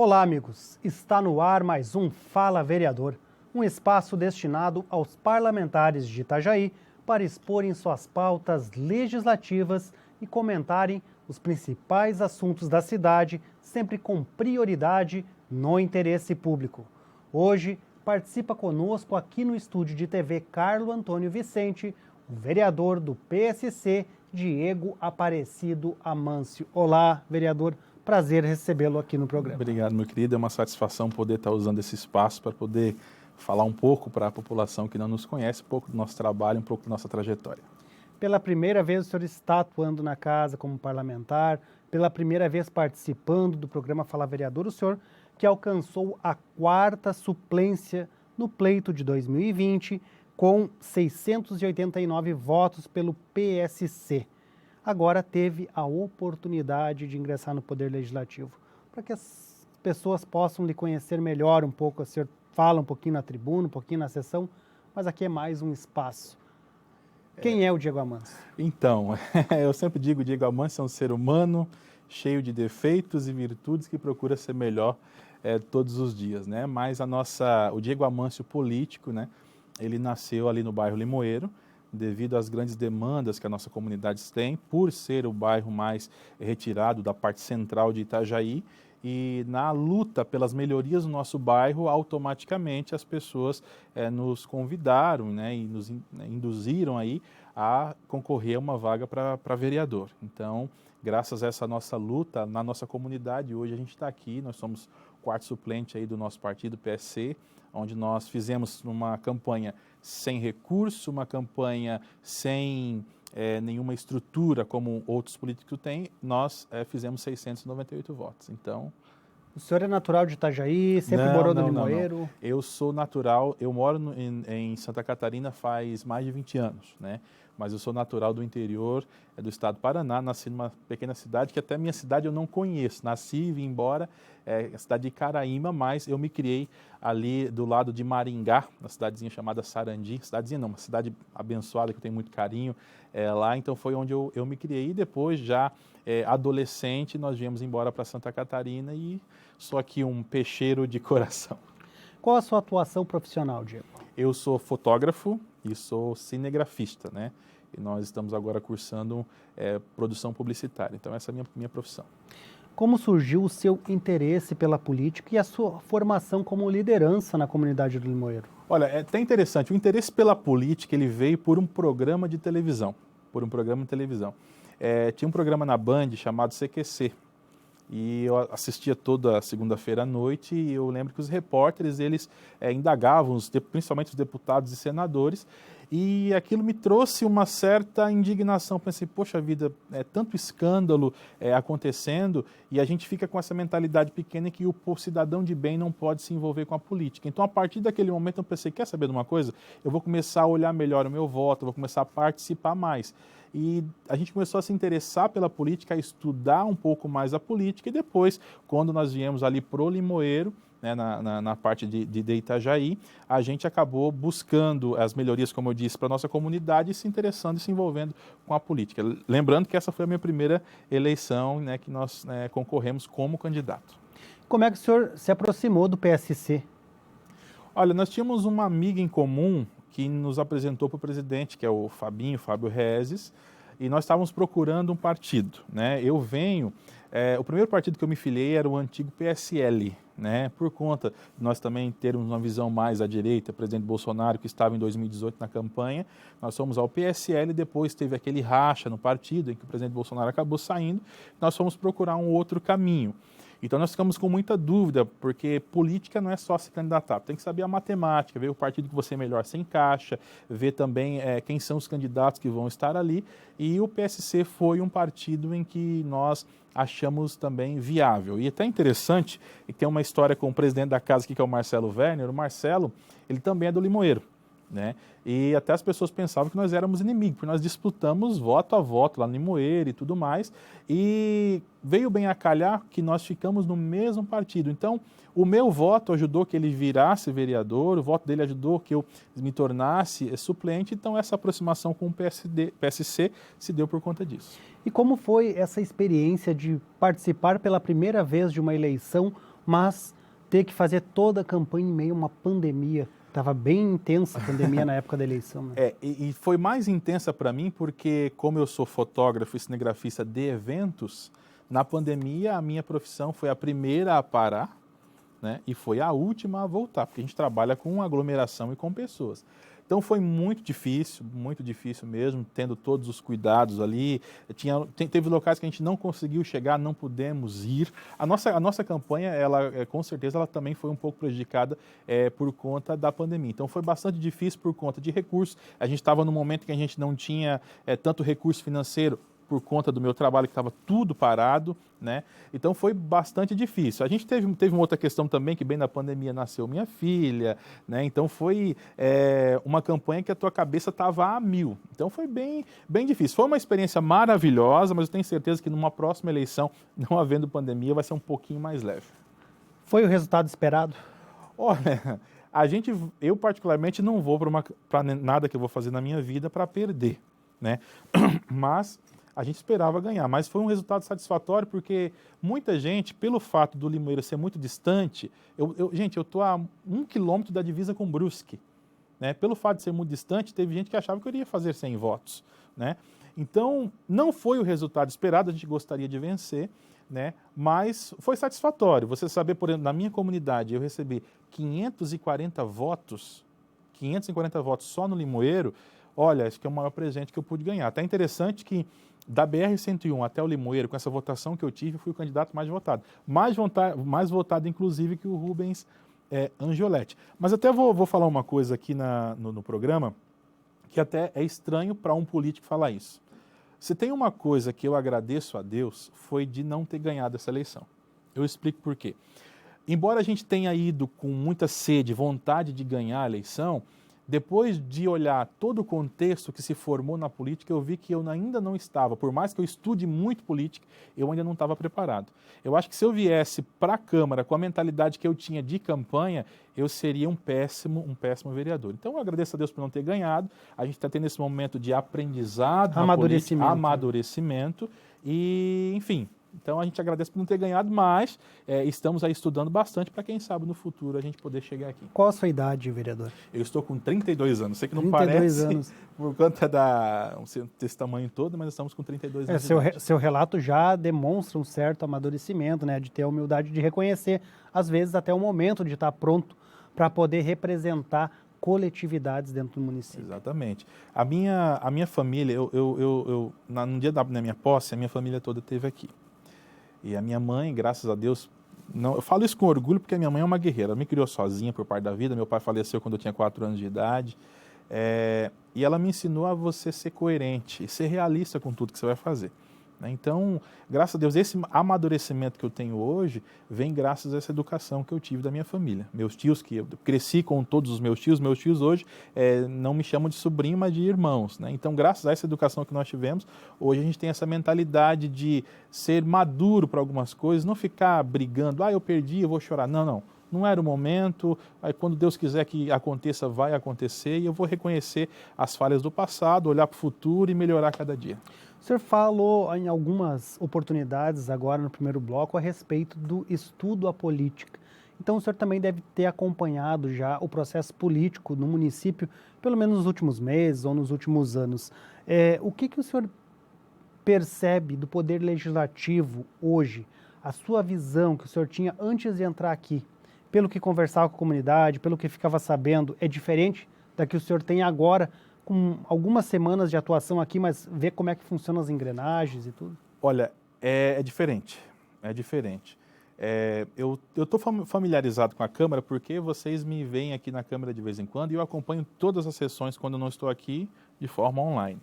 Olá, amigos. Está no ar mais um Fala Vereador, um espaço destinado aos parlamentares de Itajaí para exporem suas pautas legislativas e comentarem os principais assuntos da cidade, sempre com prioridade no interesse público. Hoje, participa conosco aqui no estúdio de TV Carlo Antônio Vicente, o vereador do PSC, Diego Aparecido Amâncio. Olá, vereador. Prazer recebê-lo aqui no programa. Obrigado, meu querido. É uma satisfação poder estar usando esse espaço para poder falar um pouco para a população que não nos conhece, um pouco do nosso trabalho, um pouco da nossa trajetória. Pela primeira vez o senhor está atuando na casa como parlamentar, pela primeira vez participando do programa Fala Vereador, o senhor que alcançou a 4ª suplência no pleito de 2020, com 689 votos pelo PSC. Agora teve a oportunidade de ingressar no Poder Legislativo. Para que as pessoas possam lhe conhecer melhor um pouco, o senhor fala um pouquinho na tribuna, um pouquinho na sessão, mas aqui é mais um espaço. Quem é o Diego Amâncio? Então, eu sempre digo, o Diego Amâncio é um ser humano cheio de defeitos e virtudes que procura ser melhor todos os dias, né? Mas o Diego Amâncio político, né? Ele nasceu ali no bairro Limoeiro, devido às grandes demandas que a nossa comunidade tem, por ser o bairro mais retirado da parte central de Itajaí, e na luta pelas melhorias do nosso bairro, automaticamente as pessoas nos convidaram, né, e nos induziram aí a concorrer a uma vaga para vereador. Então, graças a essa nossa luta na nossa comunidade, hoje a gente está aqui, nós somos o 4º suplente aí do nosso partido, PSC, onde nós fizemos uma campanha sem recurso, uma campanha sem nenhuma estrutura como outros políticos têm, nós fizemos 698 votos. Então, o senhor é natural de Itajaí, sempre morou no Limoeiro? Não. Eu sou natural, eu moro em Santa Catarina faz mais de 20 anos, né? Mas eu sou natural do interior do estado do Paraná, nasci numa pequena cidade que até minha cidade eu não conheço. Nasci e vim embora, a cidade de Caraíma, mas eu me criei ali do lado de Maringá, uma cidadezinha chamada Sarandi, cidadezinha não, uma cidade abençoada que eu tenho muito carinho lá, então foi onde eu me criei. E depois, já adolescente, nós viemos embora para Santa Catarina e sou aqui um peixeiro de coração. Qual a sua atuação profissional, Diego? Eu sou fotógrafo e sou cinegrafista, né? E nós estamos agora cursando produção publicitária. Então, essa é a minha profissão. Como surgiu o seu interesse pela política e a sua formação como liderança na comunidade do Limoeiro? Olha, é até interessante. O interesse pela política ele veio por um programa de televisão. Tinha um programa na Band chamado CQC. E eu assistia toda segunda-feira à noite e eu lembro que os repórteres, eles indagavam, principalmente os deputados e senadores, e aquilo me trouxe uma certa indignação. Pensei, poxa vida, tanto escândalo acontecendo e a gente fica com essa mentalidade pequena que o cidadão de bem não pode se envolver com a política. Então, a partir daquele momento, eu pensei, quer saber de uma coisa? Eu vou começar a olhar melhor o meu voto, eu vou começar a participar mais. E a gente começou a se interessar pela política, a estudar um pouco mais a política e depois, quando nós viemos ali pro Limoeiro, né, na parte de Itajaí, a gente acabou buscando as melhorias, como eu disse, para a nossa comunidade e se interessando e se envolvendo com a política. Lembrando que essa foi a minha primeira eleição, né, que nós concorremos como candidato. Como é que o senhor se aproximou do PSC? Olha, nós tínhamos uma amiga em comum que nos apresentou para o presidente, que é o Fábio Rezes, e nós estávamos procurando um partido, né? O primeiro partido que eu me filiei era o antigo PSL, né? Por conta de nós também termos uma visão mais à direita, o presidente Bolsonaro, que estava em 2018 na campanha, nós fomos ao PSL, depois teve aquele racha no partido, em que o presidente Bolsonaro acabou saindo, nós fomos procurar um outro caminho. Então nós ficamos com muita dúvida, porque política não é só se candidatar, tem que saber a matemática, ver o partido que você melhor se encaixa, ver também quem são os candidatos que vão estar ali, e o PSC foi um partido em que nós achamos também viável. E até interessante, e tem uma história com o presidente da casa aqui, que é o Marcelo Werner. O Marcelo, ele também é do Limoeiro, né? E até as pessoas pensavam que nós éramos inimigos, porque nós disputamos voto a voto lá no Limoeiro e tudo mais, e veio bem a calhar que nós ficamos no mesmo partido. Então, o meu voto ajudou que ele virasse vereador, o voto dele ajudou que eu me tornasse suplente, então essa aproximação com o PSC se deu por conta disso. E como foi essa experiência de participar pela primeira vez de uma eleição mas ter que fazer toda a campanha em meio a uma pandemia. Estava bem intensa a pandemia na época da eleição. Né? E foi mais intensa para mim porque, como eu sou fotógrafo e cinegrafista de eventos, na pandemia a minha profissão foi a primeira a parar, né, e foi a última a voltar, porque a gente trabalha com aglomeração e com pessoas. Então foi muito difícil mesmo, tendo todos os cuidados ali. Teve locais que a gente não conseguiu chegar, não pudemos ir. A nossa campanha, com certeza, ela também foi um pouco prejudicada por conta da pandemia. Então foi bastante difícil por conta de recursos. A gente estava num momento que a gente não tinha tanto recurso financeiro, por conta do meu trabalho, que estava tudo parado, né? Então foi bastante difícil. A gente teve uma outra questão também, que bem na pandemia nasceu minha filha, né? Então foi uma campanha que a tua cabeça estava a mil. Então foi bem difícil. Foi uma experiência maravilhosa, mas eu tenho certeza que numa próxima eleição, não havendo pandemia, vai ser um pouquinho mais leve. Foi o resultado esperado? Olha, eu particularmente não vou para nada que eu vou fazer na minha vida para perder, né? Mas a gente esperava ganhar, mas foi um resultado satisfatório porque muita gente, pelo fato do Limoeiro ser muito distante, gente, eu estou a 1 quilômetro da divisa com Brusque, né? Pelo fato de ser muito distante, teve gente que achava que eu iria fazer 100 votos, né? Então, não foi o resultado esperado, a gente gostaria de vencer, né? Mas foi satisfatório. Você saber, por exemplo, na minha comunidade, eu recebi 540 votos só no Limoeiro. Olha, acho que é o maior presente que eu pude ganhar. Até interessante que da BR-101 até o Limoeiro, com essa votação que eu tive, eu fui o candidato mais votado. Mais votado, inclusive, que o Rubens Angioletti. Mas até vou falar uma coisa aqui no programa, que até é estranho para um político falar isso. Se tem uma coisa que eu agradeço a Deus, foi de não ter ganhado essa eleição. Eu explico por quê. Embora a gente tenha ido com muita sede, vontade de ganhar a eleição, depois de olhar todo o contexto que se formou na política, eu vi que eu ainda não estava, por mais que eu estude muito política, eu ainda não estava preparado. Eu acho que se eu viesse para a Câmara com a mentalidade que eu tinha de campanha, eu seria um péssimo vereador. Então eu agradeço a Deus por não ter ganhado. A gente está tendo esse momento de aprendizado, amadurecimento e, enfim. Então a gente agradece por não ter ganhado, mas estamos aí estudando bastante para quem sabe no futuro a gente poder chegar aqui. Qual a sua idade, vereador? Eu estou com 32 anos. Sei que não 32 parece anos. Por conta desse tamanho todo, mas estamos com 32 anos. Seu relato já demonstra um certo amadurecimento, né? De ter a humildade de reconhecer, às vezes, até o momento de estar pronto para poder representar coletividades dentro do município. Exatamente. A minha família, no dia da minha posse, a minha família toda esteve aqui. E a minha mãe, graças a Deus, eu falo isso com orgulho porque a minha mãe é uma guerreira. Ela me criou sozinha por parte da vida. Meu pai faleceu quando eu tinha 4 anos de idade. E ela me ensinou a você ser coerente e ser realista com tudo que você vai fazer. Então, graças a Deus, esse amadurecimento que eu tenho hoje vem graças a essa educação que eu tive da minha família. Meus tios, que eu cresci com todos os meus tios hoje não me chamam de sobrinho, mas de irmãos. Então, graças a essa educação que nós tivemos, hoje a gente tem essa mentalidade de ser maduro para algumas coisas, não ficar brigando, eu perdi, eu vou chorar. Não era o momento, aí quando Deus quiser que aconteça, vai acontecer, e eu vou reconhecer as falhas do passado, olhar para o futuro e melhorar cada dia. O senhor falou em algumas oportunidades agora no primeiro bloco a respeito do estudo à política. Então o senhor também deve ter acompanhado já o processo político no município, pelo menos nos últimos meses ou nos últimos anos. O que o senhor percebe do poder legislativo hoje, a sua visão que o senhor tinha antes de entrar aqui, pelo que conversava com a comunidade, pelo que ficava sabendo, é diferente da que o senhor tem agora, com algumas semanas de atuação aqui, mas ver como é que funcionam as engrenagens e tudo? Olha, é diferente. Eu estou familiarizado com a Câmara porque vocês me veem aqui na Câmara de vez em quando e eu acompanho todas as sessões quando eu não estou aqui de forma online.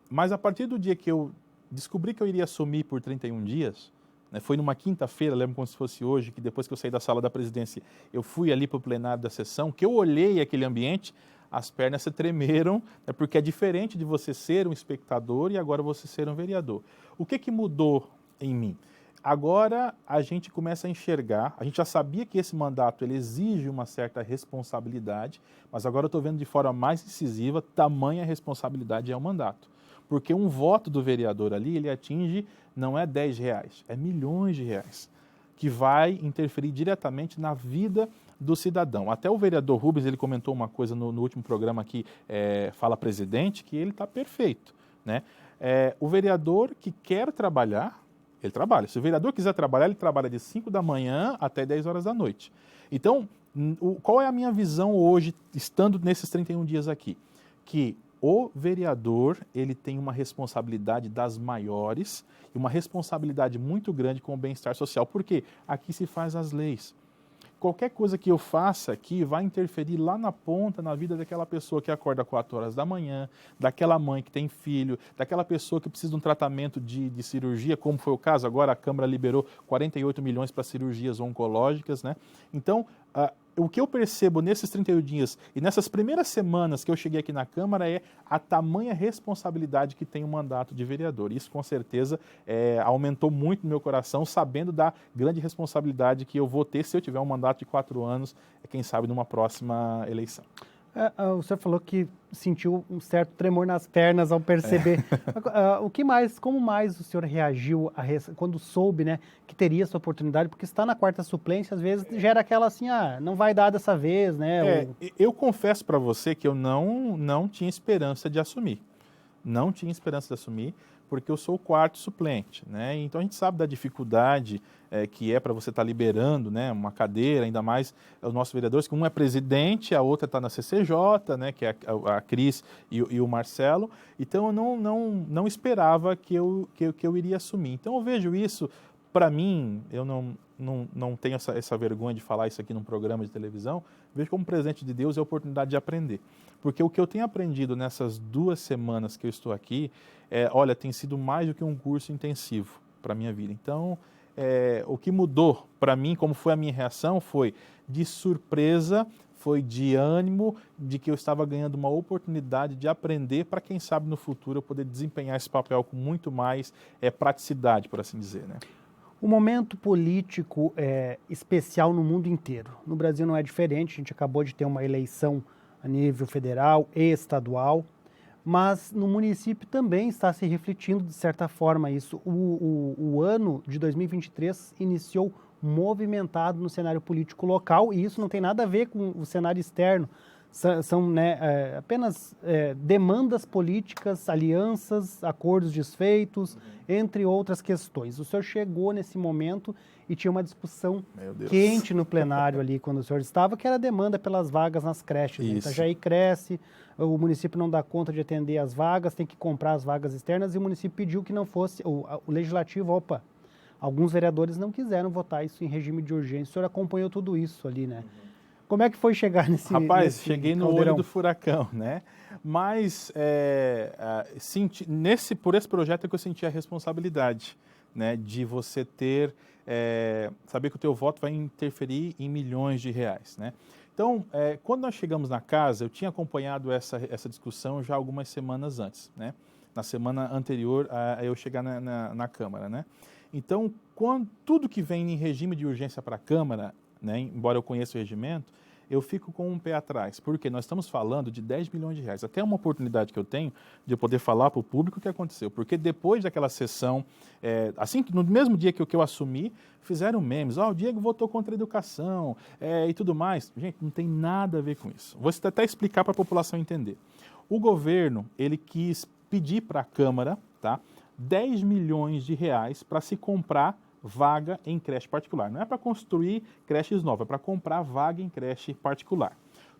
Mas a partir do dia que eu descobri que eu iria assumir por 31 dias, foi numa quinta-feira, lembro como se fosse hoje, que depois que eu saí da sala da presidência, eu fui ali para o plenário da sessão, que eu olhei aquele ambiente, as pernas se tremeram, porque é diferente de você ser um espectador e agora você ser um vereador. O que mudou em mim? Agora a gente começa a enxergar, a gente já sabia que esse mandato ele exige uma certa responsabilidade, mas agora eu estou vendo de forma mais incisiva, tamanha responsabilidade é o mandato. Porque um voto do vereador ali, ele atinge, não é R$10, é milhões de reais. que vai interferir diretamente na vida do cidadão. Até o vereador Rubens, ele comentou uma coisa no último programa aqui, Fala Presidente, que ele está perfeito, né? O vereador que quer trabalhar, ele trabalha. Se o vereador quiser trabalhar, ele trabalha de 5 da manhã até 10 horas da noite. Então, qual é a minha visão hoje, estando nesses 31 dias aqui? Que o vereador, ele tem uma responsabilidade das maiores e uma responsabilidade muito grande com o bem-estar social, porque aqui se faz as leis. Qualquer coisa que eu faça aqui vai interferir lá na ponta, na vida daquela pessoa que acorda 4 horas da manhã, daquela mãe que tem filho, daquela pessoa que precisa de um tratamento de cirurgia, como foi o caso agora, a Câmara liberou 48 milhões para cirurgias oncológicas, né? Então, o que eu percebo nesses 31 dias e nessas primeiras semanas que eu cheguei aqui na Câmara é a tamanha responsabilidade que tem o mandato de vereador. Isso, com certeza, aumentou muito no meu coração, sabendo da grande responsabilidade que eu vou ter se eu tiver um mandato de 4 anos, quem sabe, numa próxima eleição. O senhor falou que sentiu um certo tremor nas pernas ao perceber. Como mais o senhor reagiu quando soube, né, que teria essa oportunidade? Porque está na quarta suplência, às vezes gera aquela assim, não vai dar dessa vez, né? Eu confesso para você que eu não tinha esperança de assumir. Não tinha esperança de assumir, porque eu sou o quarto suplente, né? Então a gente sabe da dificuldade que é para você estar liberando, né, uma cadeira, ainda mais os nossos vereadores, que um é presidente, a outra está na CCJ, né, que é a Cris e o Marcelo. Então eu não esperava que eu iria assumir. Então eu vejo isso, para mim, eu não tenho essa vergonha de falar isso aqui num programa de televisão, vejo como presente de Deus e a oportunidade de aprender. Porque o que eu tenho aprendido nessas 2 semanas que eu estou aqui, tem sido mais do que um curso intensivo para a minha vida. Então, o que mudou para mim, como foi a minha reação, foi de surpresa, foi de ânimo, de que eu estava ganhando uma oportunidade de aprender para, quem sabe, no futuro eu poder desempenhar esse papel com muito mais praticidade, por assim dizer, né? O momento político é especial no mundo inteiro. No Brasil não é diferente, a gente acabou de ter uma eleição a nível federal e estadual, mas no município também está se refletindo de certa forma isso. O ano de 2023 iniciou movimentado no cenário político local e isso não tem nada a ver com o cenário externo. São apenas demandas políticas, alianças, acordos desfeitos, entre outras questões. O senhor chegou nesse momento e tinha uma discussão quente no plenário ali quando o senhor estava, que era a demanda pelas vagas nas creches. Né? Itajaí cresce, o município não dá conta de atender as vagas, tem que comprar as vagas externas e o município pediu que não fosse, o legislativo, alguns vereadores não quiseram votar isso em regime de urgência. O senhor acompanhou tudo isso ali, né? Como é que foi chegar nesse cheguei no olho do furacão, né? Mas por esse projeto é que eu senti a responsabilidade, né? De você saber que o teu voto vai interferir em milhões de reais, né? Então, quando nós chegamos na casa, eu tinha acompanhado essa discussão já algumas semanas antes, né? Na semana anterior a eu chegar na Câmara, né? Então, tudo que vem em regime de urgência para a Câmara, né, embora eu conheça o regimento, eu fico com um pé atrás, porque nós estamos falando de 10 milhões de reais. Até uma oportunidade que eu tenho de eu poder falar para o público o que aconteceu. Porque depois daquela sessão, no mesmo dia que eu assumi, fizeram memes. O Diego votou contra a educação e tudo mais. Gente, não tem nada a ver com isso. Vou até explicar para a população entender. O governo, ele quis pedir para a Câmara, tá, 10 milhões de reais para se comprar vaga em creche particular. Não é para construir creches novas, é para comprar vaga em creche particular.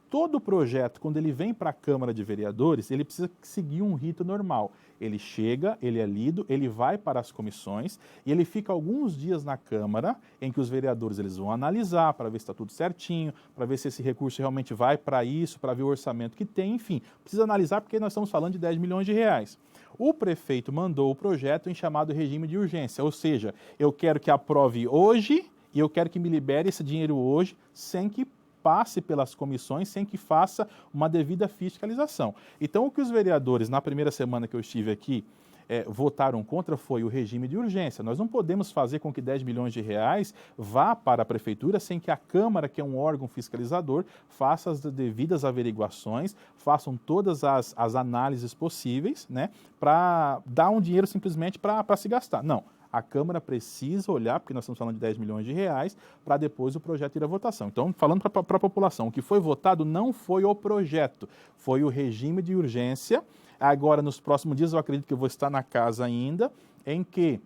Todo projeto, quando ele vem para a Câmara de Vereadores, ele precisa seguir um rito normal. Ele chega, ele é lido, ele vai para as comissões e ele fica alguns dias na Câmara, em que os vereadores eles vão analisar para ver se está tudo certinho, para ver se esse recurso realmente vai para isso, para ver o orçamento que tem, enfim. Precisa analisar porque nós estamos falando de 10 milhões de reais. O prefeito mandou o projeto em chamado regime de urgência, ou seja, eu quero que aprove hoje e eu quero que me libere esse dinheiro hoje, sem que passe pelas comissões, sem que faça uma devida fiscalização. Então, o que os vereadores, na primeira semana que eu estive aqui, votaram contra foi o regime de urgência. Nós não podemos fazer com que 10 milhões de reais vá para a prefeitura sem que a Câmara, que é um órgão fiscalizador, faça as devidas averiguações, façam todas as análises possíveis, né, para dar um dinheiro simplesmente para se gastar. Não. A Câmara precisa olhar, porque nós estamos falando de 10 milhões de reais, para depois o projeto ir à votação. Então, falando para a população, o que foi votado não foi o projeto, foi o regime de urgência. Agora, nos próximos dias, eu acredito que eu vou estar na casa ainda, em que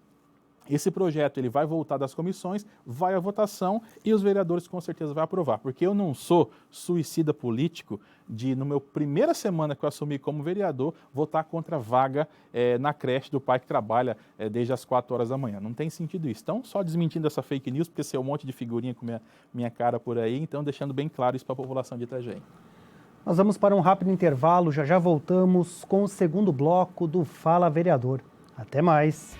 esse projeto ele vai voltar das comissões, vai à votação e os vereadores com certeza vão aprovar. Porque eu não sou suicida político de, no meu primeira semana que eu assumi como vereador, votar contra a vaga na creche do pai que trabalha desde as 4 horas da manhã. Não tem sentido isso. Então, só desmentindo essa fake news, porque saiu um monte de figurinha com minha cara por aí, então deixando bem claro isso para a população de Itajaí. Nós vamos para um rápido intervalo, já voltamos com o segundo bloco do Fala Vereador. Até mais!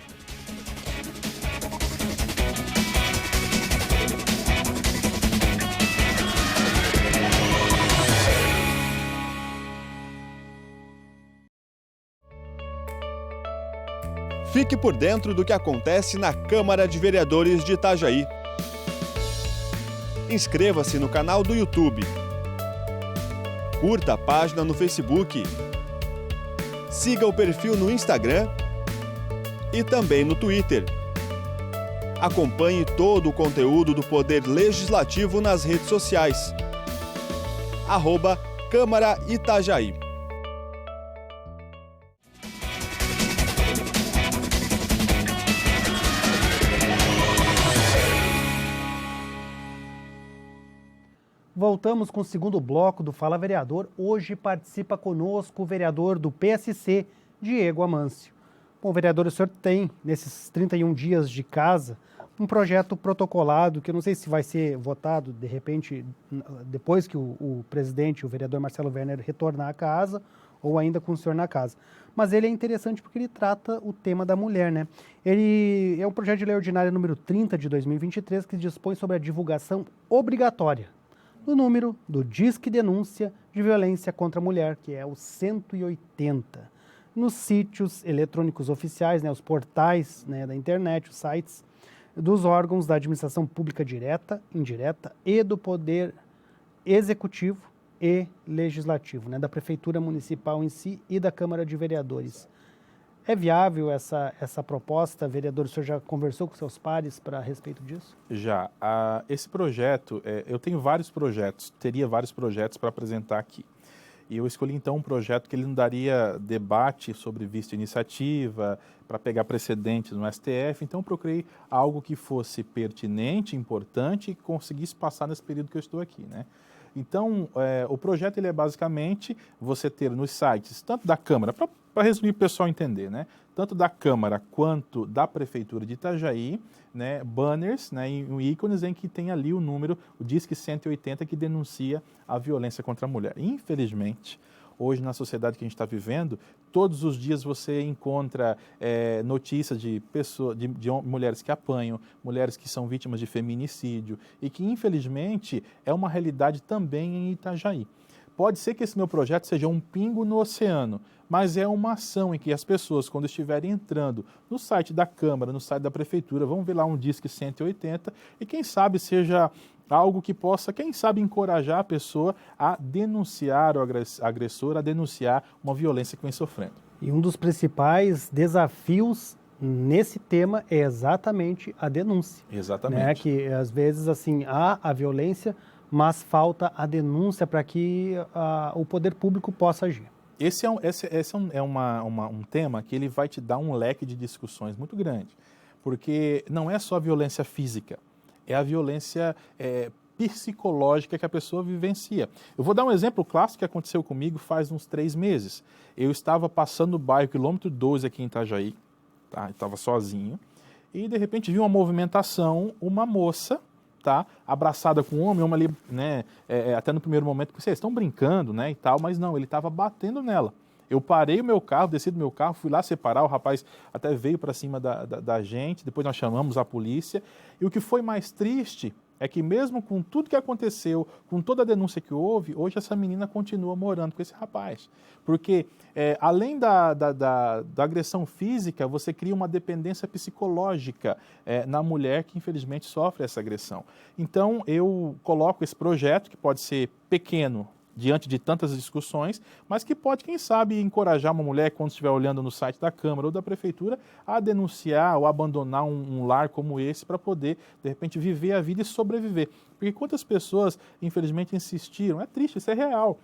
Fique por dentro do que acontece na Câmara de Vereadores de Itajaí. Inscreva-se no canal do YouTube. Curta a página no Facebook. Siga o perfil no Instagram e também no Twitter. Acompanhe todo o conteúdo do Poder Legislativo nas redes sociais. @Câmara Itajaí. Voltamos com o segundo bloco do Fala Vereador. Hoje participa conosco o vereador do PSC, Diego Amâncio. Bom, vereador, o senhor tem, nesses 31 dias de casa, um projeto protocolado que eu não sei se vai ser votado, de repente, depois que o presidente, o vereador Marcelo Werner, retornar à casa, ou ainda com o senhor na casa. Mas ele é interessante porque ele trata o tema da mulher, né? Ele é um projeto de lei ordinária número 30 de 2023 que dispõe sobre a divulgação obrigatória do número do Disque Denúncia de Violência contra a Mulher, que é o 180, nos sítios eletrônicos oficiais, né, os portais, né, da internet, os sites dos órgãos da administração pública direta, indireta e do poder executivo e legislativo, né, da prefeitura municipal em si e da Câmara de Vereadores. É viável essa proposta, vereador? O senhor já conversou com seus pares a respeito disso? Já. Esse projeto, eu tenho vários projetos, teria vários projetos para apresentar aqui. E eu escolhi então um projeto que ele não daria debate sobre vista iniciativa, para pegar precedentes no STF, então eu procurei algo que fosse pertinente, importante e conseguisse passar nesse período que eu estou aqui, né? Então, o projeto ele é basicamente você ter nos sites, tanto da Câmara, para resumir para o pessoal entender, né? Tanto da Câmara quanto da Prefeitura de Itajaí, né, banners, né, e ícones em que tem ali o número, o Disque 180, que denuncia a violência contra a mulher. Infelizmente, hoje na sociedade que a gente está vivendo, todos os dias você encontra notícias de mulheres que apanham, mulheres que são vítimas de feminicídio e que infelizmente é uma realidade também em Itajaí. Pode ser que esse meu projeto seja um pingo no oceano, mas é uma ação em que as pessoas, quando estiverem entrando no site da Câmara, no site da Prefeitura, vão ver lá um Disque 180 e quem sabe seja algo que possa, quem sabe, encorajar a pessoa a denunciar o agressor, a denunciar uma violência que vem sofrendo. E um dos principais desafios nesse tema é exatamente a denúncia. Exatamente. Né? Que às vezes assim há a violência, mas falta a denúncia para que o poder público possa agir. Esse é um tema que ele vai te dar um leque de discussões muito grande, porque não é só a violência física, é a violência psicológica que a pessoa vivencia. Eu vou dar um exemplo clássico que aconteceu comigo faz uns 3 meses. Eu estava passando o bairro quilômetro 12 aqui em Itajaí, tá? Estava sozinho, e de repente vi uma movimentação, uma moça, tá, abraçada com um homem ali, né, até no primeiro momento, vocês estão brincando, né, e tal, mas não, ele estava batendo nela. Eu parei o meu carro, desci do meu carro, fui lá separar, o rapaz até veio para cima da gente, depois nós chamamos a polícia, e o que foi mais triste é que mesmo com tudo que aconteceu, com toda a denúncia que houve, hoje essa menina continua morando com esse rapaz. Porque além da agressão física, você cria uma dependência psicológica na mulher que infelizmente sofre essa agressão. Então eu coloco esse projeto, que pode ser pequeno, diante de tantas discussões, mas que pode, quem sabe, encorajar uma mulher, quando estiver olhando no site da Câmara ou da Prefeitura, a denunciar ou abandonar um lar como esse para poder, de repente, viver a vida e sobreviver. Porque quantas pessoas, infelizmente, insistiram, é triste, isso é real,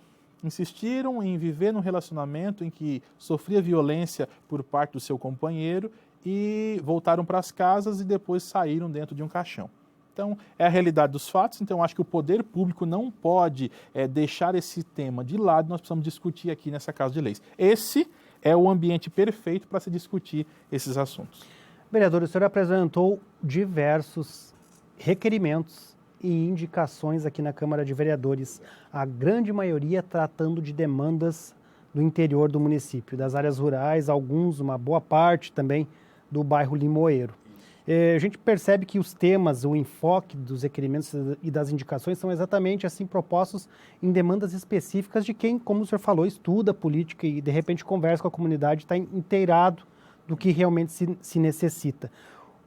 insistiram em viver num relacionamento em que sofria violência por parte do seu companheiro e voltaram para as casas e depois saíram dentro de um caixão. Então, é a realidade dos fatos, então acho que o poder público não pode deixar esse tema de lado, nós precisamos discutir aqui nessa Casa de Leis. Esse é o ambiente perfeito para se discutir esses assuntos. Vereador, o senhor apresentou diversos requerimentos e indicações aqui na Câmara de Vereadores, a grande maioria tratando de demandas do interior do município, das áreas rurais, alguns, uma boa parte também do bairro Limoeiro. A gente percebe que os temas, o enfoque dos requerimentos e das indicações são exatamente assim propostos em demandas específicas de quem, como o senhor falou, estuda política e de repente conversa com a comunidade, está inteirado do que realmente se necessita.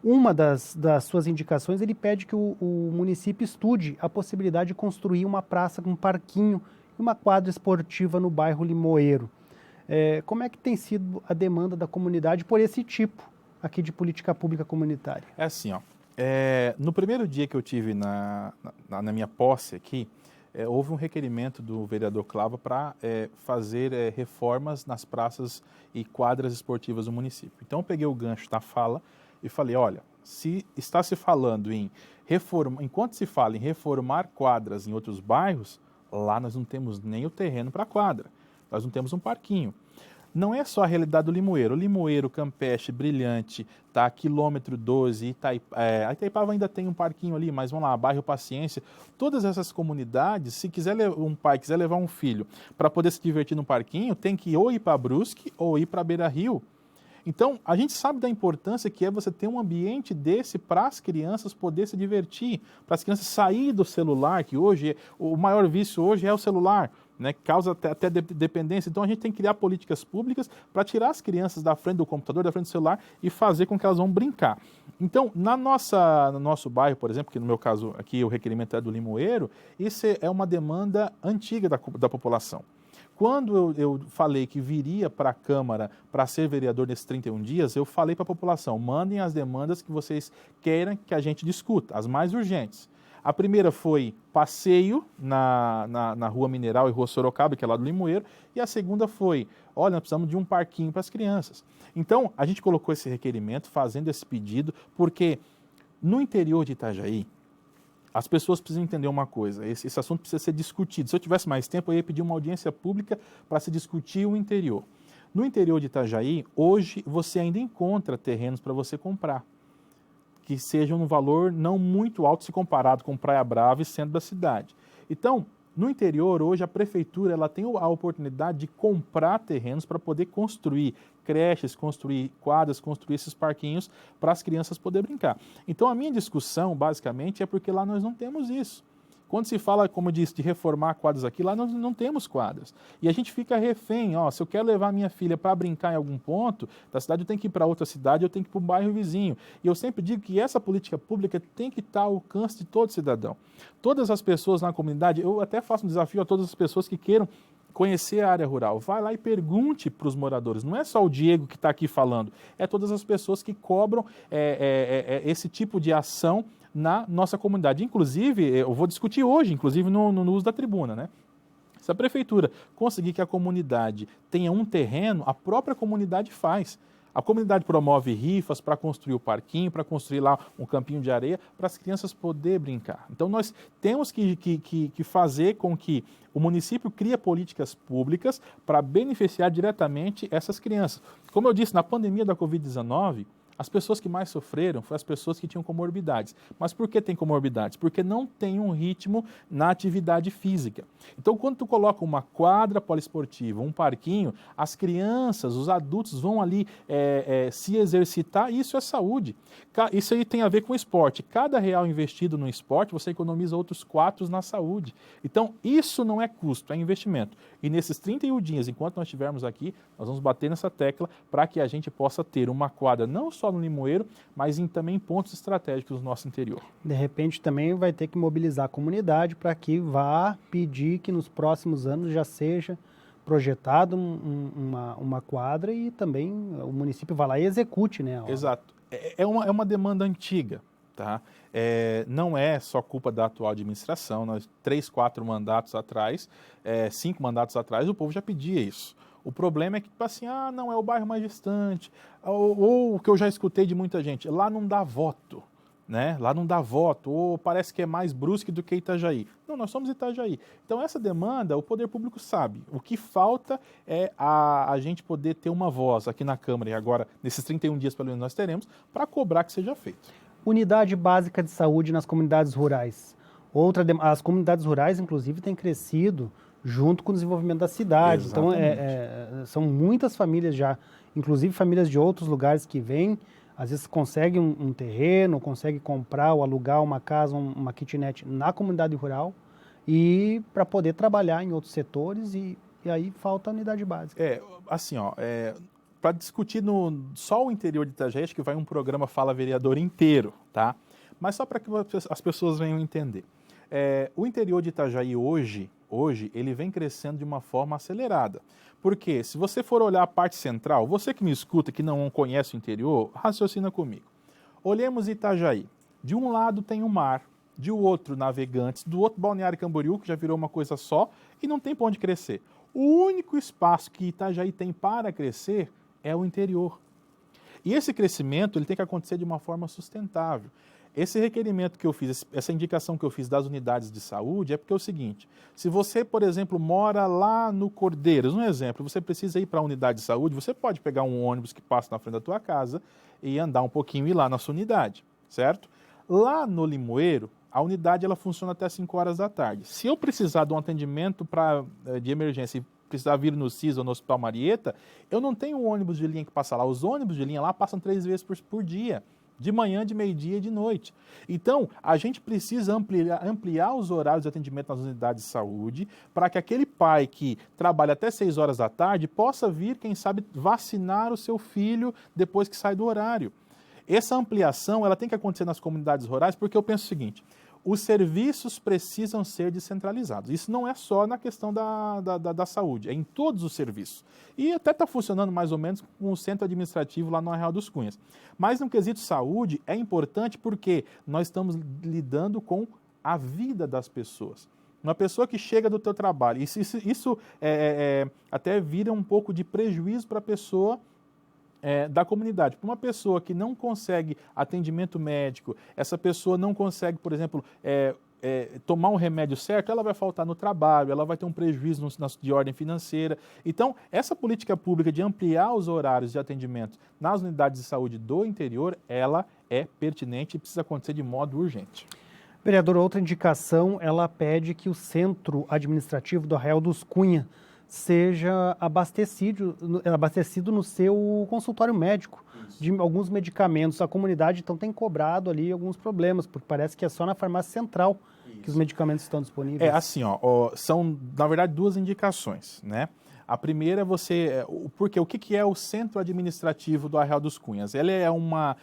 Uma das suas indicações, ele pede que o município estude a possibilidade de construir uma praça com um parquinho e uma quadra esportiva no bairro Limoeiro. Como é que tem sido a demanda da comunidade por esse tipo aqui de política pública comunitária? É assim, ó, no primeiro dia que eu tive na minha posse aqui, houve um requerimento do vereador Clava para fazer reformas nas praças e quadras esportivas do município. Então eu peguei o gancho da fala e falei, olha, se está se falando em reforma, enquanto se fala em reformar quadras em outros bairros, lá nós não temos nem o terreno para quadra, nós não temos um parquinho. Não é só a realidade do Limoeiro. O Limoeiro, Campeche, Brilhante, tá, quilômetro 12, a Itaipava ainda tem um parquinho ali, mas vamos lá, bairro Paciência. Todas essas comunidades, se quiser um pai quiser levar um filho para poder se divertir no parquinho, tem que ou ir para Brusque ou ir para Beira Rio. Então, a gente sabe da importância que é você ter um ambiente desse para as crianças poder se divertir, para as crianças sair do celular, que hoje, o maior vício hoje é o celular, né, causa até dependência. Então, a gente tem que criar políticas públicas para tirar as crianças da frente do computador, da frente do celular e fazer com que elas vão brincar. Então, no nosso bairro, por exemplo, que no meu caso aqui o requerimento é do Limoeiro, isso é uma demanda antiga da população. Quando eu falei que viria para a Câmara para ser vereador nesses 31 dias, eu falei para a população, mandem as demandas que vocês queiram que a gente discuta, as mais urgentes. A primeira foi passeio na Rua Mineral e Rua Sorocaba, que é lá do Limoeiro, e a segunda foi, olha, nós precisamos de um parquinho para as crianças. Então, a gente colocou esse requerimento, fazendo esse pedido, porque no interior de Itajaí, as pessoas precisam entender uma coisa, esse assunto precisa ser discutido. Se eu tivesse mais tempo, eu ia pedir uma audiência pública para se discutir o interior. No interior de Itajaí, hoje, você ainda encontra terrenos para você comprar, que sejam num valor não muito alto se comparado com Praia Brava e centro da cidade. Então, no interior, hoje, a prefeitura ela tem a oportunidade de comprar terrenos para poder construir creches, construir quadras, construir esses parquinhos para as crianças poderem brincar. Então, a minha discussão, basicamente, é porque lá nós não temos isso. Quando se fala, como eu disse, de reformar quadras aqui, lá nós não temos quadras. E a gente fica refém, se eu quero levar minha filha para brincar em algum ponto da cidade, eu tenho que ir para outra cidade, eu tenho que ir para um bairro vizinho. E eu sempre digo que essa política pública tem que estar ao alcance de todo cidadão. Todas as pessoas na comunidade, eu até faço um desafio a todas as pessoas que queiram conhecer a área rural. Vai lá e pergunte para os moradores. Não é só o Diego que está aqui falando, é todas as pessoas que cobram esse tipo de ação na nossa comunidade. Inclusive, eu vou discutir hoje, inclusive no uso da tribuna, né? Se a prefeitura conseguir que a comunidade tenha um terreno, a própria comunidade faz. A comunidade promove rifas para construir o parquinho, para construir lá um campinho de areia, para as crianças poderem brincar. Então, nós temos que fazer com que o município crie políticas públicas para beneficiar diretamente essas crianças. Como eu disse, na pandemia da Covid-19, as pessoas que mais sofreram foram as pessoas que tinham comorbidades. Mas por que tem comorbidades? Porque não tem um ritmo na atividade física. Então, quando tu coloca uma quadra poliesportiva, um parquinho, as crianças, os adultos vão ali se exercitar, e isso é saúde. Isso aí tem a ver com esporte. Cada real investido no esporte, você economiza outros 4 na saúde. Então, isso não é custo, é investimento. E nesses 31 dias, enquanto nós estivermos aqui, nós vamos bater nessa tecla para que a gente possa ter uma quadra não só só no Limoeiro, mas também em pontos estratégicos do nosso interior. De repente também vai ter que mobilizar a comunidade para que vá pedir que nos próximos anos já seja projetado uma quadra e também o município vá lá e execute, né? Exato. É uma demanda antiga, tá? Não é só culpa da atual administração. Nós, 3, 4 mandatos atrás, 5 mandatos atrás, o povo já pedia isso. O problema é que, tipo assim, não, é o bairro mais distante, ou o que eu já escutei de muita gente, lá não dá voto. Né? Lá não dá voto, ou parece que é mais Brusque do que Itajaí. Não, nós somos Itajaí. Então essa demanda, o poder público sabe. O que falta é a gente poder ter uma voz aqui na Câmara, e agora, nesses 31 dias pelo menos nós teremos, para cobrar que seja feito. Unidade básica de saúde nas comunidades rurais. As comunidades rurais, inclusive, têm crescido junto com o desenvolvimento da cidade. Exatamente. Então, são muitas famílias já, inclusive famílias de outros lugares que vêm, às vezes consegue um terreno, consegue comprar ou alugar uma casa, uma kitnet na comunidade rural e para poder trabalhar em outros setores e aí falta a unidade básica. Para discutir só o interior de Itajaí, acho que vai um programa Fala Vereador inteiro, tá? Mas só para que as pessoas venham entender. O interior de Itajaí hoje, ele vem crescendo de uma forma acelerada. Porque se você for olhar a parte central, você que me escuta, que não conhece o interior, raciocina comigo. Olhemos Itajaí. De um lado tem o mar, de outro Navegantes, do outro Balneário Camboriú, que já virou uma coisa só, e não tem para onde crescer. O único espaço que Itajaí tem para crescer é o interior. E esse crescimento ele tem que acontecer de uma forma sustentável. Esse requerimento que eu fiz, essa indicação que eu fiz das unidades de saúde é porque é o seguinte, se você, por exemplo, mora lá no Cordeiros, um exemplo, você precisa ir para a unidade de saúde, você pode pegar um ônibus que passa na frente da tua casa e andar um pouquinho e ir lá na sua unidade, certo? Lá no Limoeiro, a unidade ela funciona até 5 horas da tarde. Se eu precisar de um atendimento de emergência e precisar vir no CIS ou no Hospital Marieta, eu não tenho um ônibus de linha que passa lá. Os ônibus de linha lá passam 3 vezes por dia. De manhã, de meio-dia e de noite. Então, a gente precisa ampliar os horários de atendimento nas unidades de saúde para que aquele pai que trabalha até 6 horas da tarde possa vir, quem sabe, vacinar o seu filho depois que sai do horário. Essa ampliação ela tem que acontecer nas comunidades rurais porque eu penso o seguinte, os serviços precisam ser descentralizados. Isso não é só na questão da saúde, é em todos os serviços. E até está funcionando mais ou menos com o centro administrativo lá no Arraial dos Cunhas. Mas no quesito saúde é importante porque nós estamos lidando com a vida das pessoas. Uma pessoa que chega do teu trabalho, isso até vira um pouco de prejuízo para a pessoa da comunidade. Para uma pessoa que não consegue atendimento médico, essa pessoa não consegue, por exemplo, tomar um remédio certo, ela vai faltar no trabalho, ela vai ter um prejuízo de ordem financeira. Então, essa política pública de ampliar os horários de atendimento nas unidades de saúde do interior, ela é pertinente e precisa acontecer de modo urgente. Vereador, outra indicação, ela pede que o centro administrativo do Arraial dos Cunhas seja abastecido no seu consultório médico de alguns medicamentos. A comunidade, então, tem cobrado ali alguns problemas, porque parece que é só na farmácia central que os medicamentos estão disponíveis. São, na verdade, 2 indicações, né? A primeira porque o que é o Centro Administrativo do Arraial dos Cunhas? Ele é uma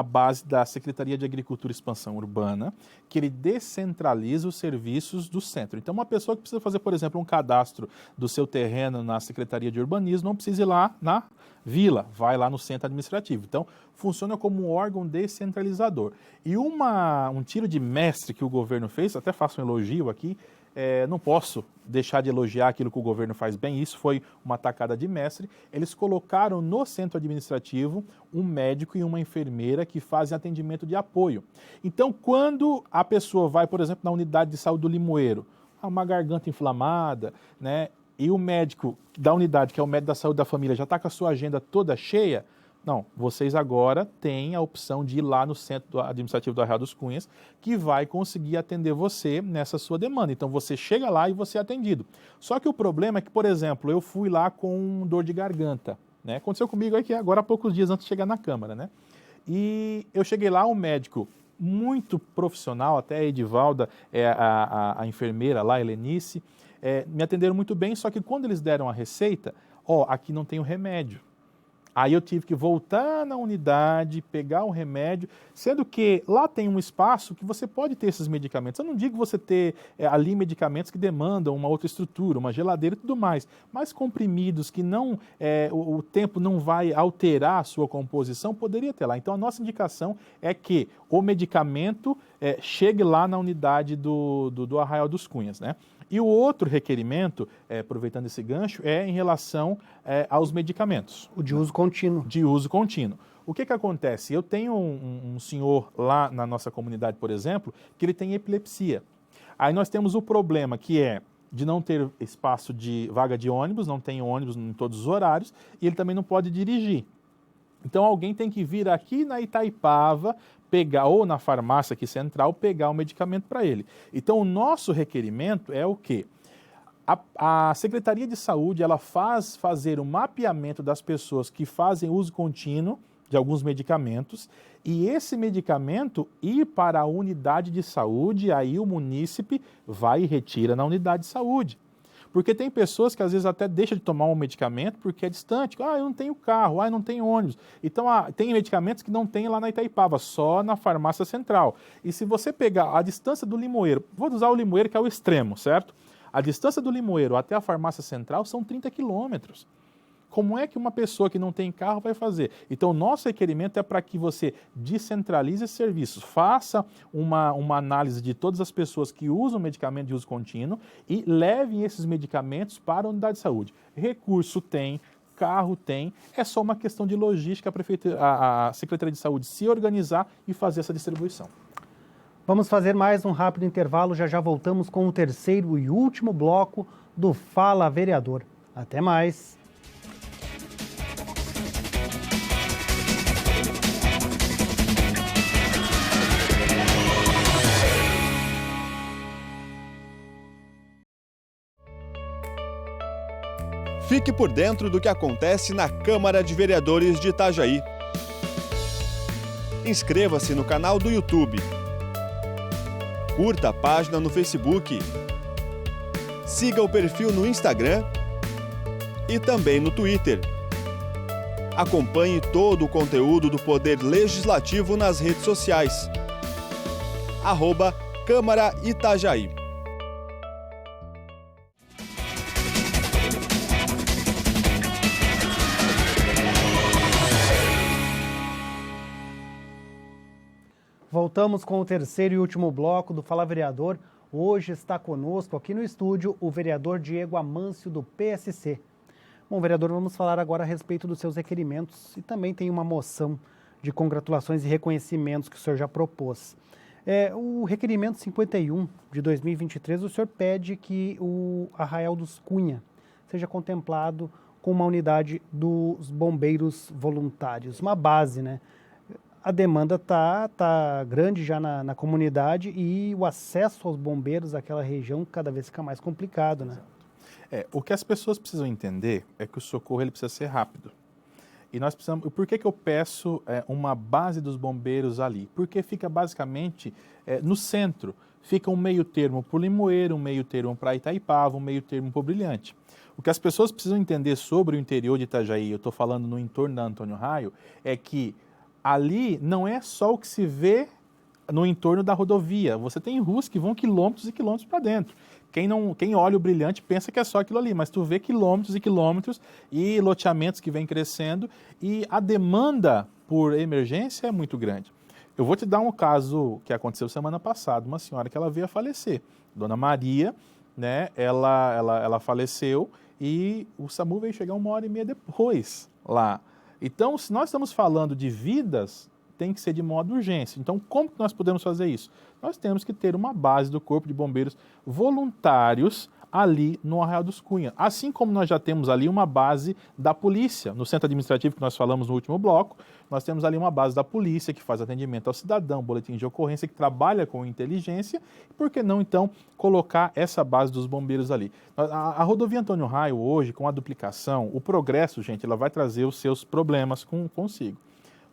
base da Secretaria de Agricultura e Expansão Urbana, que ele descentraliza os serviços do centro. Então, uma pessoa que precisa fazer, por exemplo, um cadastro do seu terreno na Secretaria de Urbanismo, não precisa ir lá na vila, vai lá no Centro Administrativo. Então, funciona como um órgão descentralizador. E um tiro de mestre que o governo fez, até faço um elogio aqui, não posso deixar de elogiar aquilo que o governo faz bem, isso foi uma tacada de mestre. Eles colocaram no centro administrativo um médico e uma enfermeira que fazem atendimento de apoio. Então, quando a pessoa vai, por exemplo, na unidade de saúde do Limoeiro, uma garganta inflamada, né, e o médico da unidade, que é o médico da saúde da família, já está com a sua agenda toda cheia, não, vocês agora têm a opção de ir lá no Centro Administrativo do Arraial dos Cunhas, que vai conseguir atender você nessa sua demanda. Então, você chega lá e você é atendido. Só que o problema é que, por exemplo, eu fui lá com dor de garganta, né? Aconteceu comigo aqui agora há poucos dias antes de chegar na Câmara, né? E eu cheguei lá, um médico muito profissional, até a Edivalda, a enfermeira lá, a Helenice, me atenderam muito bem, só que quando eles deram a receita, aqui não tem o remédio. Aí eu tive que voltar na unidade, pegar o remédio, sendo que lá tem um espaço que você pode ter esses medicamentos. Eu não digo você ter ali medicamentos que demandam uma outra estrutura, uma geladeira e tudo mais, mas comprimidos que não o tempo não vai alterar a sua composição, poderia ter lá. Então a nossa indicação é que o medicamento chegue lá na unidade do Arraial dos Cunhas, né? E o outro requerimento, aproveitando esse gancho, é em relação aos medicamentos. O de uso contínuo. De uso contínuo. O que acontece? Eu tenho um senhor lá na nossa comunidade, por exemplo, que ele tem epilepsia. Aí nós temos o problema que é de não ter espaço de vaga de ônibus, não tem ônibus em todos os horários, e ele também não pode dirigir. Então alguém tem que vir aqui na Itaipava, pegar, ou na farmácia aqui central, pegar o medicamento para ele. Então o nosso requerimento é o quê? A Secretaria de Saúde ela fazer o mapeamento das pessoas que fazem uso contínuo de alguns medicamentos e esse medicamento ir para a unidade de saúde, aí o munícipe vai e retira na unidade de saúde. Porque tem pessoas que às vezes até deixam de tomar um medicamento porque é distante. Eu não tenho carro, eu não tenho ônibus. Então, tem medicamentos que não tem lá na Itaipava, só na farmácia central. E se você pegar a distância do Limoeiro, vou usar o Limoeiro que é o extremo, certo? A distância do Limoeiro até a farmácia central são 30 quilômetros. Como é que uma pessoa que não tem carro vai fazer? Então, o nosso requerimento é para que você descentralize esses serviços, faça uma análise de todas as pessoas que usam medicamento de uso contínuo e levem esses medicamentos para a unidade de saúde. Recurso tem, carro tem, é só uma questão de logística, a Secretaria de Saúde se organizar e fazer essa distribuição. Vamos fazer mais um rápido intervalo, já voltamos com o terceiro e último bloco do Fala Vereador. Até mais! Fique por dentro do que acontece na Câmara de Vereadores de Itajaí. Inscreva-se no canal do YouTube. Curta a página no Facebook. Siga o perfil no Instagram e também no Twitter. Acompanhe todo o conteúdo do Poder Legislativo nas redes sociais. @Câmara Itajaí. Voltamos com o terceiro e último bloco do Fala Vereador. Hoje está conosco aqui no estúdio o vereador Diego Amâncio, do PSC. Bom, vereador, vamos falar agora a respeito dos seus requerimentos e também tem uma moção de congratulações e reconhecimentos que o senhor já propôs. O requerimento 51 de 2023, o senhor pede que o Arraial dos Cunha seja contemplado com uma unidade dos bombeiros voluntários, uma base, né? A demanda tá grande já na comunidade e o acesso aos bombeiros daquela região cada vez fica mais complicado, né? O que as pessoas precisam entender é que o socorro ele precisa ser rápido. E nós precisamos. Por que eu peço uma base dos bombeiros ali? Porque fica basicamente no centro. Fica um meio termo para o Limoeiro, um meio termo para Itaipava, um meio termo para o Brilhante. O que as pessoas precisam entender sobre o interior de Itajaí, eu estou falando no entorno da Antônio Raio, é que ali não é só o que se vê no entorno da rodovia. Você tem ruas que vão quilômetros e quilômetros para dentro. Quem olha o Brilhante pensa que é só aquilo ali, mas tu vê quilômetros e quilômetros e loteamentos que vêm crescendo e a demanda por emergência é muito grande. Eu vou te dar um caso que aconteceu semana passada, uma senhora que ela veio a falecer. Dona Maria, né, ela faleceu e o SAMU veio chegar 1h30 depois lá. Então, se nós estamos falando de vidas, tem que ser de modo urgência. Então, como que nós podemos fazer isso? Nós temos que ter uma base do Corpo de Bombeiros voluntários ali no Arraial dos Cunha. Assim como nós já temos ali uma base da polícia, no centro administrativo que nós falamos no último bloco, nós temos ali uma base da polícia que faz atendimento ao cidadão, boletim de ocorrência, que trabalha com inteligência. Por que não, então, colocar essa base dos bombeiros ali? A rodovia Antônio Raio hoje, com a duplicação, o progresso, gente, ela vai trazer os seus problemas consigo.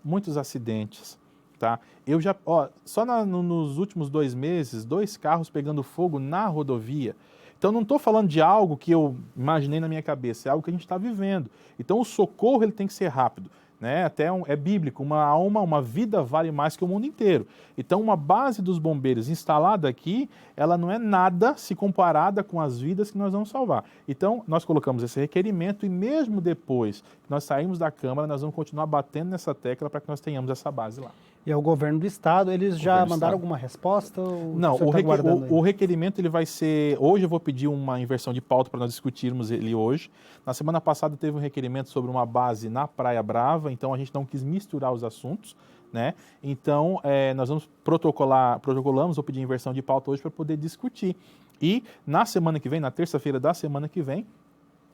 Muitos acidentes, tá? Eu já, só nos últimos 2 meses, 2 carros pegando fogo na rodovia. Então, não estou falando de algo que eu imaginei na minha cabeça, é algo que a gente está vivendo. Então, o socorro ele tem que ser rápido. Né? É bíblico, uma alma, uma vida vale mais que o mundo inteiro. Então, uma base dos bombeiros instalada aqui, ela não é nada se comparada com as vidas que nós vamos salvar. Então, nós colocamos esse requerimento e mesmo depois que nós saímos da Câmara, nós vamos continuar batendo nessa tecla para que nós tenhamos essa base lá. E é o governo do Estado, eles já mandaram alguma resposta? Não, o requerimento ele vai ser... Hoje eu vou pedir uma inversão de pauta para nós discutirmos ele hoje. Na semana passada teve um requerimento sobre uma base na Praia Brava, então a gente não quis misturar os assuntos, né? Então, nós vamos protocolamos, vou pedir inversão de pauta hoje para poder discutir. E na semana que vem, na terça-feira da semana que vem,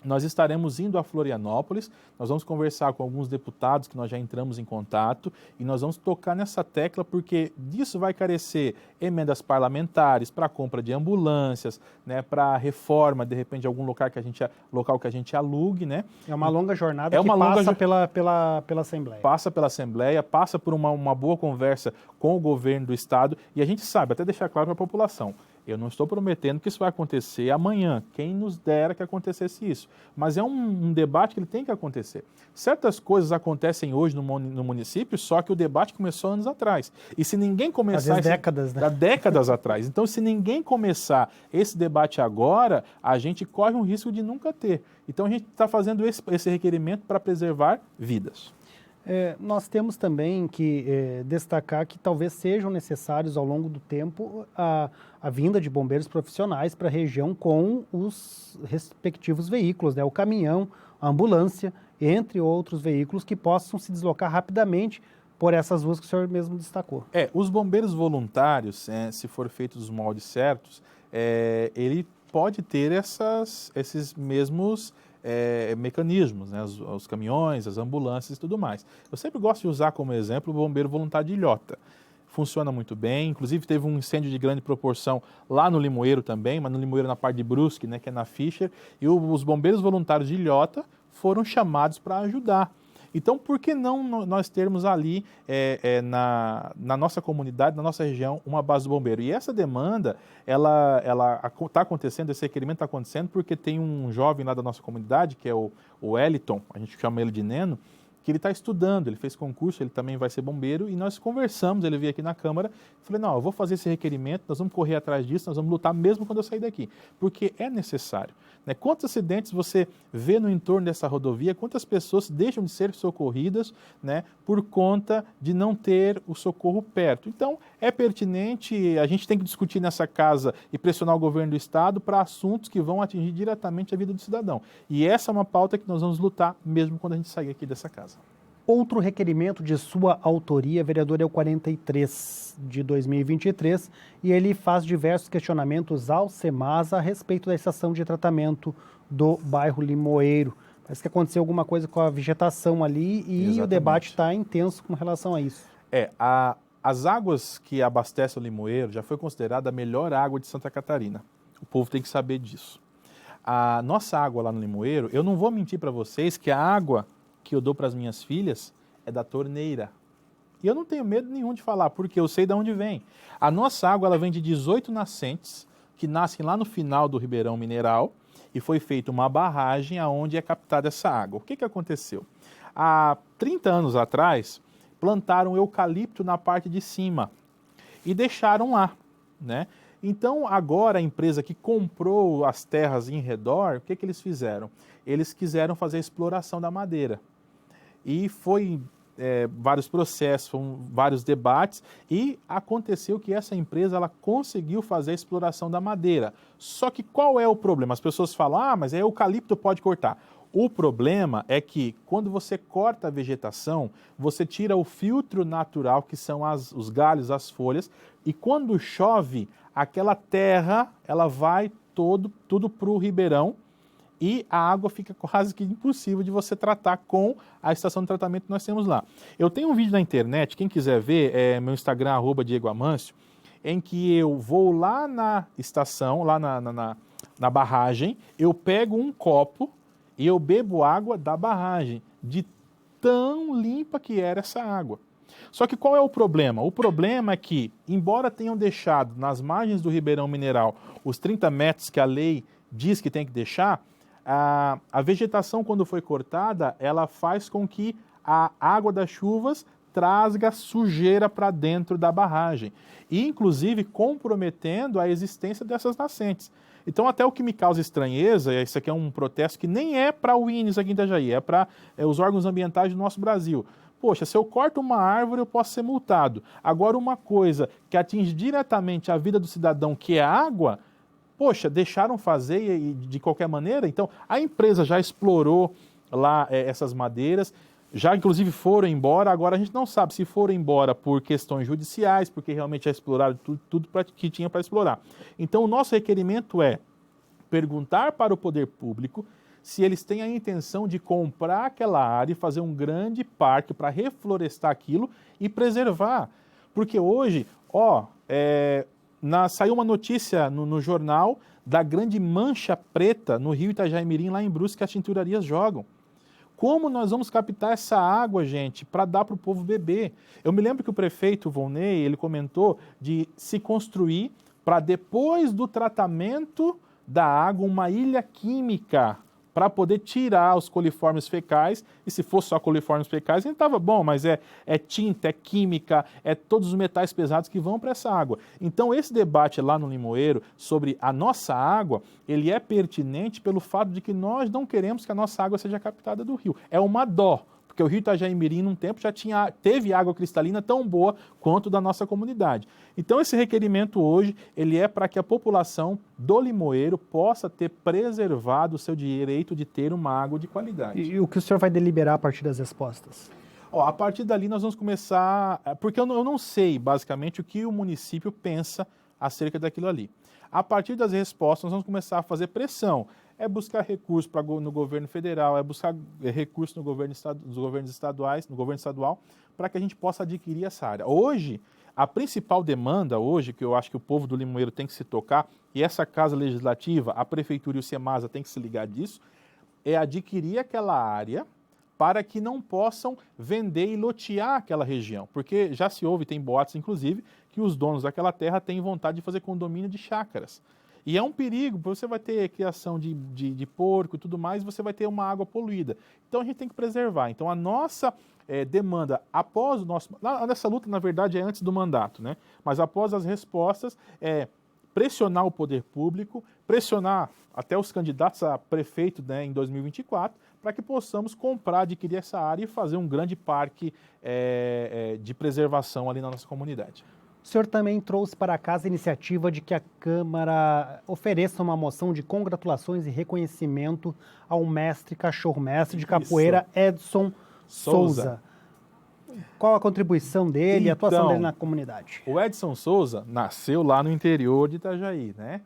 nós estaremos indo a Florianópolis, nós vamos conversar com alguns deputados que nós já entramos em contato e nós vamos tocar nessa tecla porque disso vai carecer emendas parlamentares para a compra de ambulâncias, né, para reforma, de repente, de algum local que a gente alugue. Né? É uma longa jornada que passa pela Assembleia. Passa pela Assembleia, passa por uma boa conversa com o governo do Estado e a gente sabe, até deixar claro para a população, eu não estou prometendo que isso vai acontecer amanhã, quem nos dera que acontecesse isso. Mas é um debate que ele tem que acontecer. Certas coisas acontecem hoje no município, só que o debate começou anos atrás. E se ninguém começar... Às vezes décadas, né? Há décadas atrás. Então, se ninguém começar esse debate agora, a gente corre um risco de nunca ter. Então, a gente está fazendo esse requerimento para preservar vidas. Nós temos também que destacar que talvez sejam necessários ao longo do tempo a vinda de bombeiros profissionais para a região com os respectivos veículos, né? O caminhão, a ambulância, entre outros veículos que possam se deslocar rapidamente por essas ruas que o senhor mesmo destacou. Os bombeiros voluntários, se for feitos os moldes certos, ele pode ter esses mesmos mecanismos, né? Os caminhões, as ambulâncias e tudo mais. Eu sempre gosto de usar como exemplo o bombeiro voluntário de Ilhota. Funciona muito bem, inclusive teve um incêndio de grande proporção lá no Limoeiro também, mas no Limoeiro na parte de Brusque, né, que é na Fischer, e os bombeiros voluntários de Ilhota foram chamados para ajudar. Então, por que não nós termos ali, na nossa comunidade, na nossa região, uma base do bombeiro? E essa demanda, ela está acontecendo, esse requerimento está acontecendo porque tem um jovem lá da nossa comunidade, que é o Wellington, a gente chama ele de Neno, que ele está estudando, ele fez concurso, ele também vai ser bombeiro, e nós conversamos, ele veio aqui na Câmara, falei, não, eu vou fazer esse requerimento, nós vamos correr atrás disso, nós vamos lutar mesmo quando eu sair daqui, porque é necessário. Né? Quantos acidentes você vê no entorno dessa rodovia, quantas pessoas deixam de ser socorridas, né, por conta de não ter o socorro perto. Então, é pertinente, a gente tem que discutir nessa casa e pressionar o governo do Estado para assuntos que vão atingir diretamente a vida do cidadão. E essa é uma pauta que nós vamos lutar mesmo quando a gente sair aqui dessa casa. Outro requerimento de sua autoria, vereador, é o 43 de 2023, e ele faz diversos questionamentos ao SEMASA a respeito da estação de tratamento do bairro Limoeiro. Parece que aconteceu alguma coisa com a vegetação ali e Exatamente. O debate está intenso com relação a isso. As águas que abastecem o Limoeiro já foi considerada a melhor água de Santa Catarina. O povo tem que saber disso. A nossa água lá no Limoeiro, eu não vou mentir para vocês que a água que eu dou para as minhas filhas é da torneira. E eu não tenho medo nenhum de falar, porque eu sei de onde vem. A nossa água ela vem de 18 nascentes, que nascem lá no final do Ribeirão Mineral, e foi feita uma barragem aonde é captada essa água. O que aconteceu? Há 30 anos atrás, plantaram eucalipto na parte de cima e deixaram lá, né? Então, agora a empresa que comprou as terras em redor, o que eles fizeram? Eles quiseram fazer a exploração da madeira. E foi vários processos, vários debates, e aconteceu que essa empresa ela conseguiu fazer a exploração da madeira. Só que qual é o problema? As pessoas falam, mas eucalipto pode cortar. O problema é que quando você corta a vegetação, você tira o filtro natural, que são os galhos, as folhas, e quando chove, aquela terra ela vai tudo para o ribeirão, e a água fica quase que impossível de você tratar com a estação de tratamento que nós temos lá. Eu tenho um vídeo na internet, quem quiser ver, meu Instagram, @DiegoAmâncio, em que eu vou lá na estação, lá na barragem, eu pego um copo e eu bebo água da barragem, de tão limpa que era essa água. Só que qual é o problema? O problema é que, embora tenham deixado nas margens do Ribeirão Mineral os 30 metros que a lei diz que tem que deixar, a vegetação, quando foi cortada, ela faz com que a água das chuvas traga sujeira para dentro da barragem, e inclusive comprometendo a existência dessas nascentes. Então, até o que me causa estranheza, isso aqui é um protesto que nem é para o INES aqui em Itajaí, é para os órgãos ambientais do nosso Brasil. Poxa, se eu corto uma árvore, eu posso ser multado. Agora, uma coisa que atinge diretamente a vida do cidadão, que é a água, poxa, deixaram fazer e de qualquer maneira? Então, a empresa já explorou lá essas madeiras, já inclusive foram embora, agora a gente não sabe se foram embora por questões judiciais, porque realmente já exploraram tudo que tinha para explorar. Então, o nosso requerimento é perguntar para o poder público se eles têm a intenção de comprar aquela área e fazer um grande parque para reflorestar aquilo e preservar. Porque hoje, saiu uma notícia no jornal da grande mancha preta no rio Itajaí-Mirim, lá em Brusque, que as tinturarias jogam. Como nós vamos captar essa água, gente, para dar para o povo beber? Eu me lembro que o prefeito Volney, ele comentou de se construir para, depois do tratamento da água, uma ilha química para poder tirar os coliformes fecais, e se fosse só coliformes fecais, a gente estava bom, mas é tinta, é química, é todos os metais pesados que vão para essa água. Então, esse debate lá no Limoeiro sobre a nossa água, ele é pertinente pelo fato de que nós não queremos que a nossa água seja captada do rio. É uma dó, porque o rio Itajaí-Mirim, num tempo, teve água cristalina tão boa quanto da nossa comunidade. Então, esse requerimento hoje, ele é para que a população do Limoeiro possa ter preservado o seu direito de ter uma água de qualidade. E o que o senhor vai deliberar a partir das respostas? A partir dali nós vamos começar, porque eu não sei basicamente o que o município pensa acerca daquilo ali. A partir das respostas nós vamos começar a fazer pressão. É buscar recursos no governo federal, é buscar recursos nos governos estaduais, no governo estadual, para que a gente possa adquirir essa área. Hoje, a principal demanda que eu acho que o povo do Limoeiro tem que se tocar, e essa Casa Legislativa, a Prefeitura e o Semasa tem que se ligar disso, é adquirir aquela área para que não possam vender e lotear aquela região. Porque já se ouve, tem boatos inclusive, que os donos daquela terra têm vontade de fazer condomínio de chácaras. E é um perigo, porque você vai ter criação de porco e tudo mais, você vai ter uma água poluída. Então a gente tem que preservar. Então a nossa demanda após o nosso... Nessa luta, na verdade, é antes do mandato, né? Mas após as respostas, pressionar o poder público, pressionar até os candidatos a prefeito, né, em 2024, para que possamos comprar, adquirir essa área e fazer um grande parque de preservação ali na nossa comunidade. O senhor também trouxe para casa a iniciativa de que a Câmara ofereça uma moção de congratulações e reconhecimento ao mestre cachorro-mestre de capoeira Edson Souza. Qual a contribuição dele e a atuação dele na comunidade? O Edson Souza nasceu lá no interior de Itajaí, né?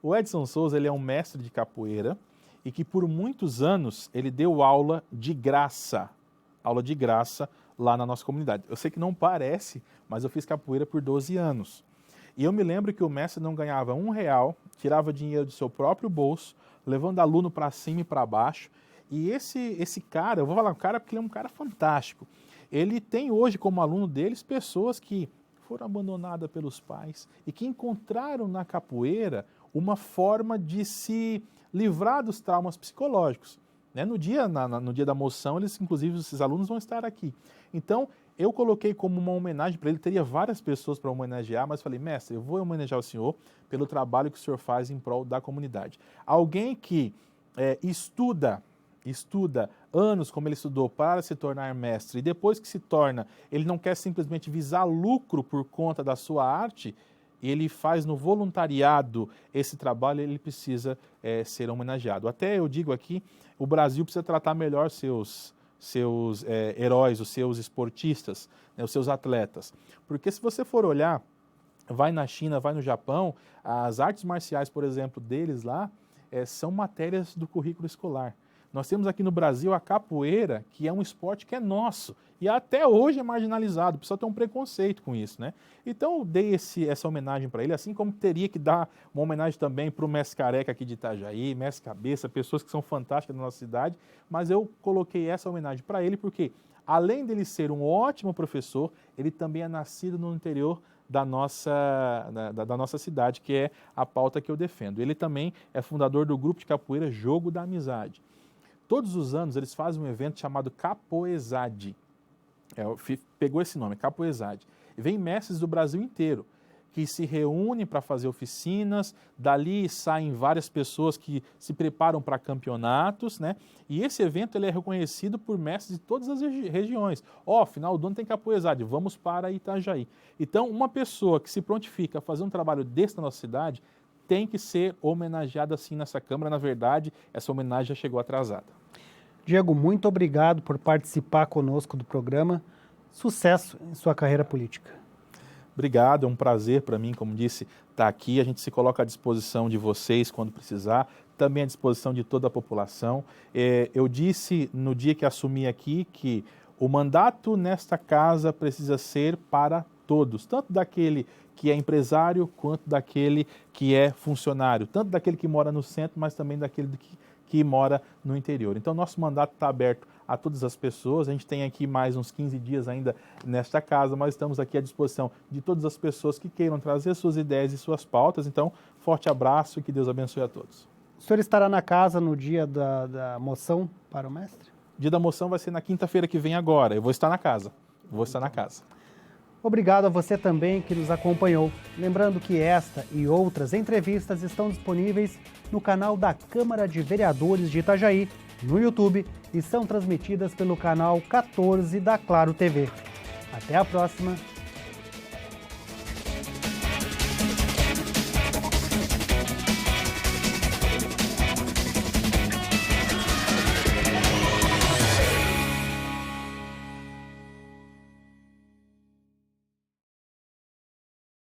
O Edson Souza, ele é um mestre de capoeira e que por muitos anos ele deu aula de graça lá na nossa comunidade. Eu sei que não parece, mas eu fiz capoeira por 12 anos. E eu me lembro que o mestre não ganhava R$1, tirava dinheiro do seu próprio bolso, levando aluno para cima e para baixo. E esse cara, eu vou falar um cara porque ele é um cara fantástico. Ele tem hoje como aluno deles pessoas que foram abandonadas pelos pais e que encontraram na capoeira uma forma de se livrar dos traumas psicológicos. Né? No dia da moção, inclusive, esses alunos vão estar aqui. Então, eu coloquei como uma homenagem para ele, teria várias pessoas para homenagear, mas falei, mestre, eu vou homenagear o senhor pelo trabalho que o senhor faz em prol da comunidade. Alguém que estuda anos como ele estudou para se tornar mestre, e depois que se torna, ele não quer simplesmente visar lucro por conta da sua arte, ele faz no voluntariado esse trabalho, ele precisa ser homenageado. Até eu digo aqui, o Brasil precisa tratar melhor seus heróis, os seus esportistas, né, os seus atletas. Porque se você for olhar, vai na China, vai no Japão, as artes marciais, por exemplo, deles lá, são matérias do currículo escolar. Nós temos aqui no Brasil a capoeira, que é um esporte que é nosso, e até hoje é marginalizado, precisa ter um preconceito com isso, né? Então eu dei essa homenagem para ele, assim como teria que dar uma homenagem também para o mestre Careca aqui de Itajaí, mestre Cabeça, pessoas que são fantásticas na nossa cidade, mas eu coloquei essa homenagem para ele porque, além dele ser um ótimo professor, ele também é nascido no interior da nossa cidade, que é a pauta que eu defendo. Ele também é fundador do grupo de capoeira Jogo da Amizade. Todos os anos eles fazem um evento chamado Capoesade. Pegou esse nome, Capoesade. E vem mestres do Brasil inteiro, que se reúnem para fazer oficinas, dali saem várias pessoas que se preparam para campeonatos, né? E esse evento ele é reconhecido por mestres de todas as regiões. Final do ano tem Capoesade, vamos para Itajaí. Então, uma pessoa que se prontifica a fazer um trabalho desse na nossa cidade tem que ser homenageada assim nessa Câmara. Na verdade, essa homenagem já chegou atrasada. Diego, muito obrigado por participar conosco do programa. Sucesso em sua carreira política. Obrigado, é um prazer para mim, como disse, estar aqui. A gente se coloca à disposição de vocês quando precisar, também à disposição de toda a população. Eu disse no dia que assumi aqui que o mandato nesta casa precisa ser para todos, tanto daquele que é empresário quanto daquele que é funcionário, tanto daquele que mora no centro, mas também daquele que mora no interior. Então, nosso mandato está aberto a todas as pessoas. A gente tem aqui mais uns 15 dias ainda nesta casa, mas estamos aqui à disposição de todas as pessoas que queiram trazer suas ideias e suas pautas. Então, forte abraço e que Deus abençoe a todos. O senhor estará na casa no dia da moção para o mestre? O dia da moção vai ser na quinta-feira que vem agora. Eu vou estar na casa. Obrigado a você também que nos acompanhou. Lembrando que esta e outras entrevistas estão disponíveis no canal da Câmara de Vereadores de Itajaí, no YouTube, e são transmitidas pelo canal 14 da Claro TV. Até a próxima!